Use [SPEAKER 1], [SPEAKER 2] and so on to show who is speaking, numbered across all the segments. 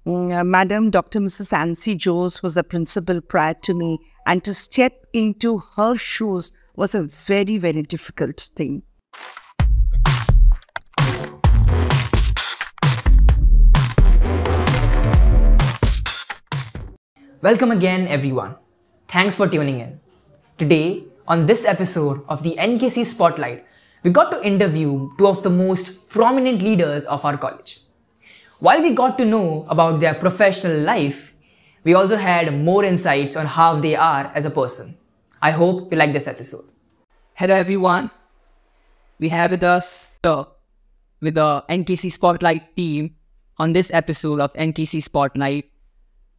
[SPEAKER 1] Madam Dr. Mrs. Nkc was the principal prior to me, and to step into her shoes was a very, very difficult thing.
[SPEAKER 2] Welcome again, everyone. Thanks for tuning in. Today, on this episode of the Nkc Spotlight, we got to interview two of the most prominent leaders of our college. While we got to know about their professional life, we also had more insights on how they are as a person. I hope you like this episode.
[SPEAKER 3] Hello everyone, we have with us with the Nkc Spotlight team on this episode of Nkc Spotlight,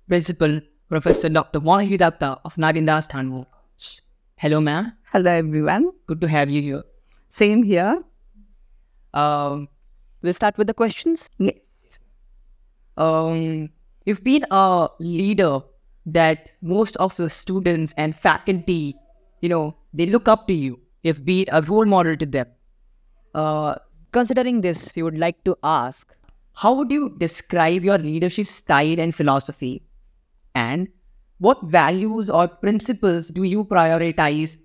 [SPEAKER 3] Principal Professor Dr. Datta of Narindas Thanwar. Hello ma'am.
[SPEAKER 1] Hello everyone.
[SPEAKER 3] Good to have you here.
[SPEAKER 1] Same here.
[SPEAKER 3] We'll start with the questions.
[SPEAKER 1] Yes.
[SPEAKER 3] You've been a leader that most of the students and faculty, they look up to you. You've been a role model to them. Considering this, we would like to ask, how would you describe your leadership style and philosophy? And what values or principles do you prioritize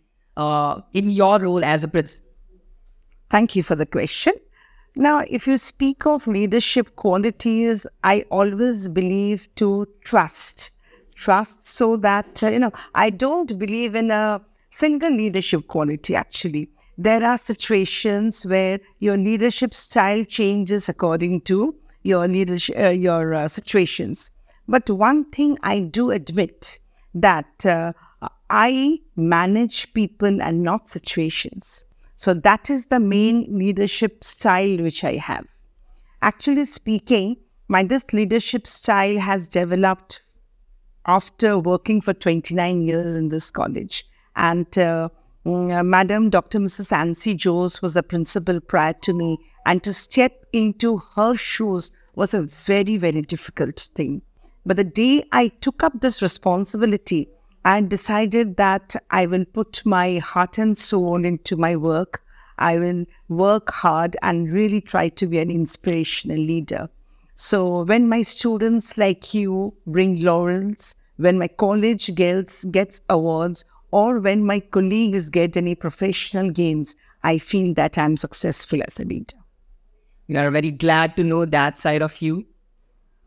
[SPEAKER 3] in your role as a principal?
[SPEAKER 1] Thank you for the question. Now, if you speak of leadership qualities, I always believe to trust. Trust so that, I don't believe in a single leadership quality actually. There are situations where your leadership style changes according to your leadership, situations. But one thing I do admit that I manage people and not situations. So that is the main leadership style which I have. Actually speaking, this leadership style has developed after working for 29 years in this college. And Madam Dr. Mrs. Nkc was the principal prior to me, and to step into her shoes was a very, very difficult thing. But the day I took up this responsibility, I decided that I will put my heart and soul into my work. I will work hard and really try to be an inspirational leader. So when my students like you bring laurels, when my college gets awards, or when my colleagues get any professional gains, I feel that I'm successful as a leader.
[SPEAKER 3] We are very glad to know that side of you.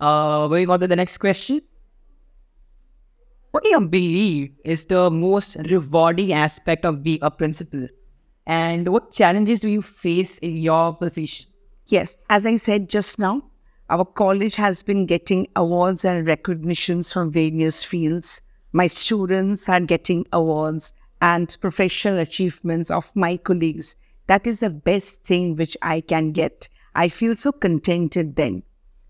[SPEAKER 3] Going on to the next question. What do you believe is the most rewarding aspect of being a principal? And what challenges do you face in your position?
[SPEAKER 1] Yes, as I said just now, our college has been getting awards and recognitions from various fields. My students are getting awards and professional achievements of my colleagues. That is the best thing which I can get. I feel so contented then.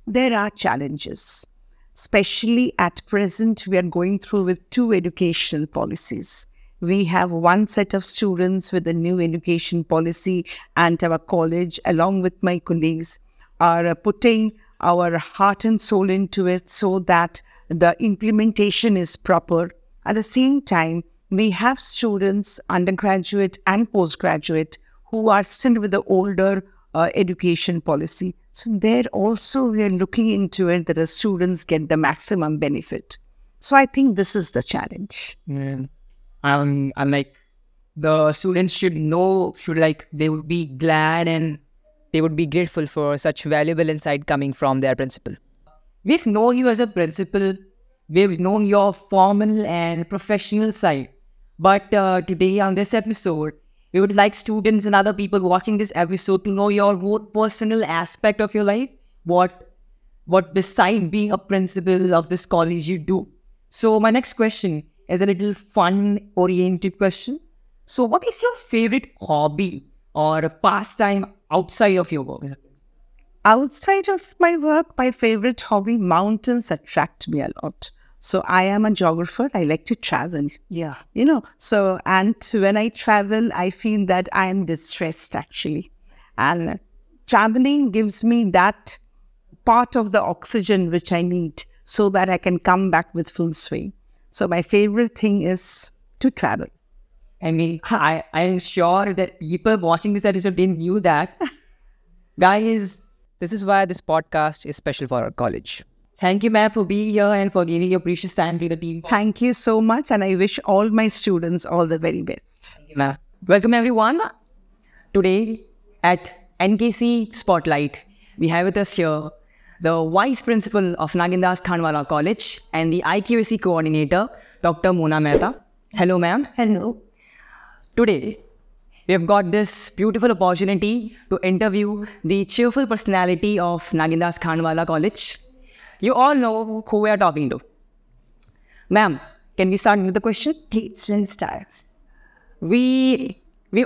[SPEAKER 1] There are challenges. Especially at present, we are going through with two educational policies. We have one set of students with the new education policy, and our college, along with my colleagues, are putting our heart and soul into it so that the implementation is proper. At the same time, we have students, undergraduate and postgraduate, who are still with the older education policy. So there also we are looking into it that the students get the maximum benefit. So I think this is the challenge.
[SPEAKER 3] I'm like, the students should know, they would be glad and they would be grateful for such valuable insight coming from their principal. We've known you as a principal, we've known your formal and professional side. But today on this episode, we would like students and other people watching this episode to know your more personal aspect of your life. What beside being a principal of this college you do. So my next question is a little fun-oriented question. So what is your favorite hobby or a pastime outside of your work?
[SPEAKER 1] Outside of my work, my favorite hobby, mountains attract me a lot. So I am a geographer. I like to travel.
[SPEAKER 3] Yeah.
[SPEAKER 1] And when I travel, I feel that I am distressed actually. And traveling gives me that part of the oxygen which I need so that I can come back with full swing. So my favorite thing is to travel.
[SPEAKER 3] I mean, I'm sure that people watching this episode didn't knew that. Guys,
[SPEAKER 2] This is why this podcast is special for our college.
[SPEAKER 3] Thank you, ma'am, for being here and for giving your precious time to the team.
[SPEAKER 1] Thank you so much, and I wish all my students all the very best.
[SPEAKER 3] Thank you, ma'am. Welcome, everyone. Today at NKC Spotlight, we have with us here the Vice Principal of Nagindas Khanwala College and the IQAC Coordinator, Dr. Mona Mehta. Hello, ma'am.
[SPEAKER 1] Hello.
[SPEAKER 3] Today, we have got this beautiful opportunity to interview the cheerful personality of Nagindas Khanwala College. You all know who we are talking to. Ma'am, can we start with the question?
[SPEAKER 1] Please, let's start.
[SPEAKER 3] We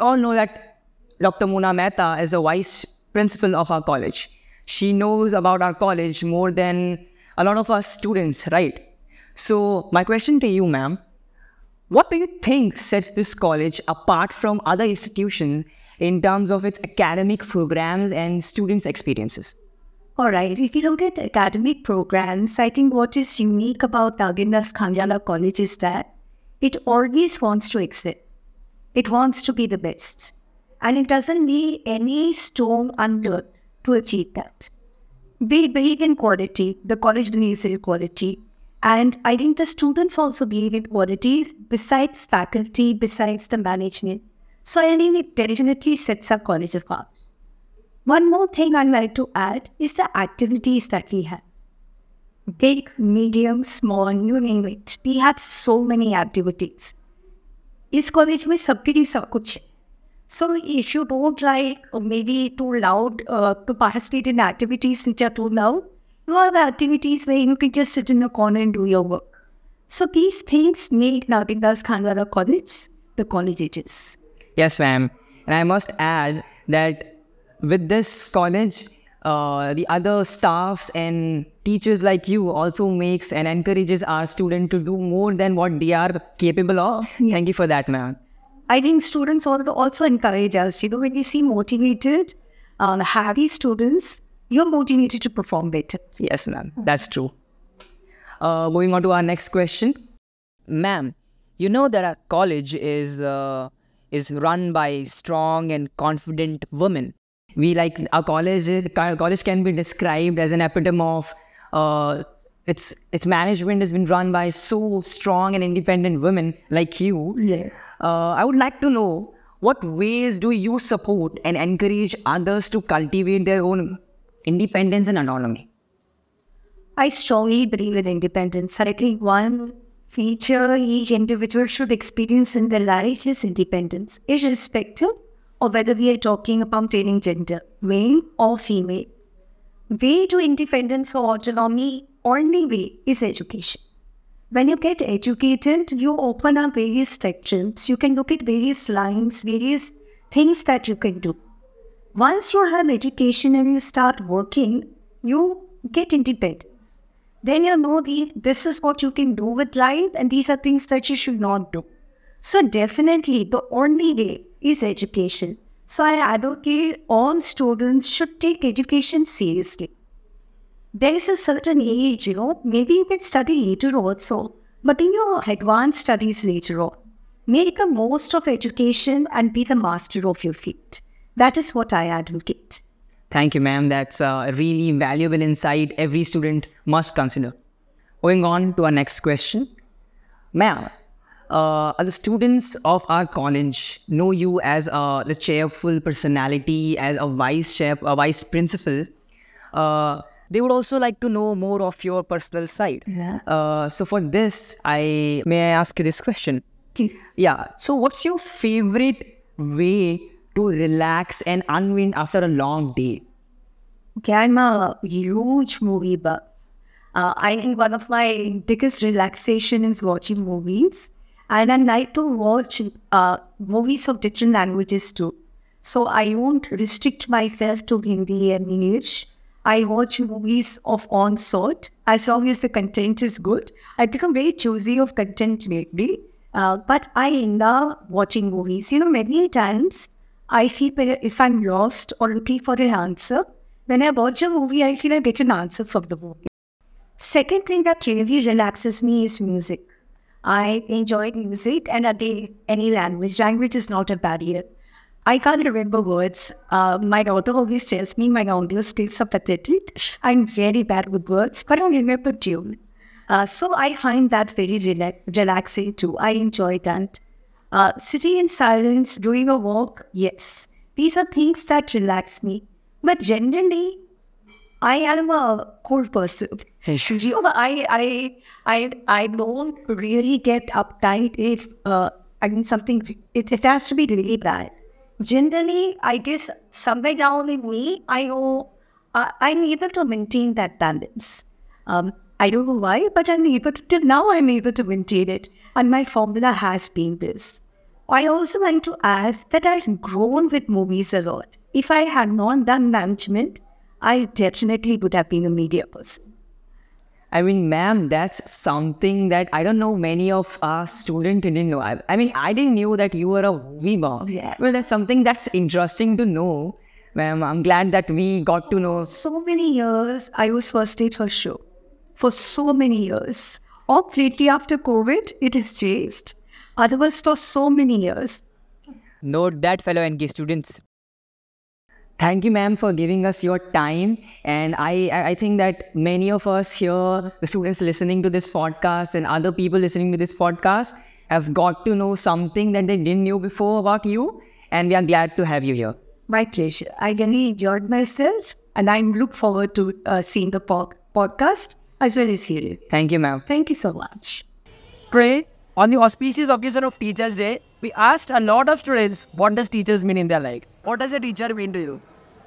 [SPEAKER 3] all know that Dr. Mona Mehta is the Vice Principal of our college. She knows about our college more than a lot of us students, right? So my question to you, ma'am, what do you think sets this college apart from other institutions in terms of its academic programs and students' experiences?
[SPEAKER 4] All right. If you look at academic programs, I think what is unique about Nagindas Khanwala College is that it always wants to excel. It wants to be the best. And it doesn't leave any stone unturned to achieve that. They believe in quality. The college believes in quality. And I think the students also believe in quality besides faculty, besides the management. So I think it definitely sets our college apart. One more thing I'd like to add is the activities that we have. Big, medium, small, you name it. We have so many activities. Is college में सबके लिए सब कुछ है. So if you don't like or maybe too loud to participate in activities which are too loud, you have activities where you can just sit in a corner and do your work. So these things make Nagindas Khanwala College the college it is.
[SPEAKER 3] Yes, ma'am. And I must add that with this college, the other staffs and teachers like you also makes and encourages our students to do more than what they are capable of. Thank you for that, ma'am.
[SPEAKER 4] I think students also encourage us. You know, when you see motivated, happy students, you're motivated to perform better.
[SPEAKER 3] Yes, ma'am. That's true. Moving on to our next question. Ma'am, you know that our college is run by strong and confident women. We like our college can be described as an epitome of its management has been run by so strong and independent women like you.
[SPEAKER 4] Yes.
[SPEAKER 3] I would like to know, what ways do you support and encourage others to cultivate their own independence and autonomy?
[SPEAKER 4] I strongly believe in independence. I think one feature each individual should experience in their life is independence, irrespective of whether we are talking about any gender, male or female. Way to independence or autonomy, only way is education. When you get educated, you open up various spectrums. You can look at various lines, various things that you can do. Once you have education and you start working, you get independence. Then you know this is what you can do with life and these are things that you should not do. So definitely the only way is education. So I advocate all students should take education seriously. There is a certain age, maybe you can study later also, but in your advanced studies later on, make the most of education and be the master of your field. That is what I advocate.
[SPEAKER 3] Thank you, ma'am. That's a really valuable insight every student must consider. Going on to our next question. Ma'am, the students of our college know you as the cheerful personality, as a vice principal. They would also like to know more of your personal side.
[SPEAKER 4] Yeah.
[SPEAKER 3] So for this, may I ask you this question?
[SPEAKER 4] Please.
[SPEAKER 3] Yeah. So what's your favorite way to relax and unwind after a long day?
[SPEAKER 4] Okay, I'm a huge movie buff. I think one of my biggest relaxation is watching movies. And I like to watch movies of different languages too. So I won't restrict myself to Hindi and English. I watch movies of all sort. As long as the content is good. I become very choosy of content lately. But I love watching movies. Many times I feel that if I'm lost or looking for an answer, when I watch a movie, I feel I get an answer from the movie. Second thing that really relaxes me is music. I enjoy music, and again, any language. Language is not a barrier. I can't remember words. My daughter always tells me my audio skills are pathetic. I'm very bad with words, but I remember tune. So I find that very relaxing too. I enjoy that. Sitting in silence, doing a walk, yes. These are things that relax me. But generally, I am a cool person. You know, I don't really get uptight if something it has to be really bad. Generally, I guess somewhere down in me, I know I'm able to maintain that balance. I don't know why, but till now I'm able to maintain it. And my formula has been this. I also want to add that I've grown with movies a lot. If I had not done management, I definitely would have been a media person.
[SPEAKER 3] I mean, ma'am, that's something that I don't know many of our students didn't know. I mean, I didn't know that you were a movie mom.
[SPEAKER 4] Yeah.
[SPEAKER 3] Well, that's something that's interesting to know. Ma'am, I'm glad that we got to know.
[SPEAKER 4] So many years, I was first aid for show. For so many years. Of lately after COVID, it has changed. Otherwise, for so many years.
[SPEAKER 3] Note that, fellow NK students. Thank you, ma'am, for giving us your time. And I think that many of us here, the students listening to this podcast and other people listening to this podcast, have got to know something that they didn't know before about you. And we are glad to have you here.
[SPEAKER 4] My pleasure. I really enjoyed myself. And I look forward to seeing the podcast as well as hearing it.
[SPEAKER 3] Thank you, ma'am.
[SPEAKER 4] Thank you so much.
[SPEAKER 5] Today, on the auspicious occasion of Teachers' Day, we asked a lot of students what does teachers mean in their life. What does a teacher mean to you?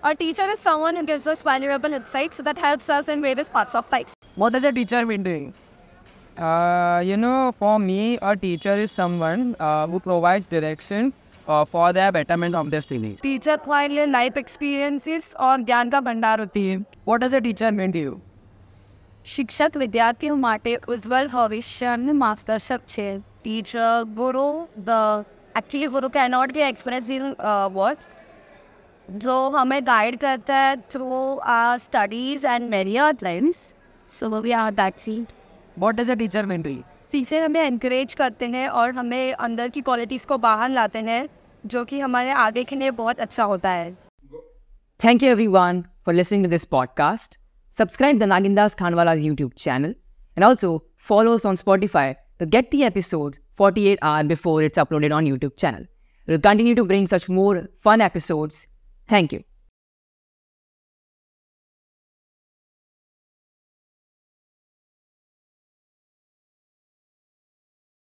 [SPEAKER 6] A teacher is someone who gives us valuable insights that helps us in various parts of life.
[SPEAKER 5] What does a teacher mean to you?
[SPEAKER 7] For me, a teacher is someone who provides direction for the betterment of their students.
[SPEAKER 6] Teacher हमारे लिए life experiences और ज्ञान का भंडार होती है.
[SPEAKER 5] What does a teacher mean to you?
[SPEAKER 6] शिक्षक विद्यार्थियों માટે ઉજ્જવળ ભવિષ્યનું માર્ગદર્શક છે. Teacher, guru, actually guru cannot be expressed in words. जो हमें guide करता है through our studies and many other things. So we are that scene.
[SPEAKER 5] What does a teacher mean to you?
[SPEAKER 6] Teacher हमें encourage करते हैं और हमें अंदर की qualities को बाहर लाते हैं जो कि हमारे आगे के लिए बहुत अच्छा होता है.
[SPEAKER 3] Thank you everyone for listening to this podcast. Subscribe the Nagindas Khanwala's YouTube channel and also follow us on Spotify to get the episode 48 hours before it's uploaded on YouTube channel. We'll continue to bring such more fun episodes. Thank you.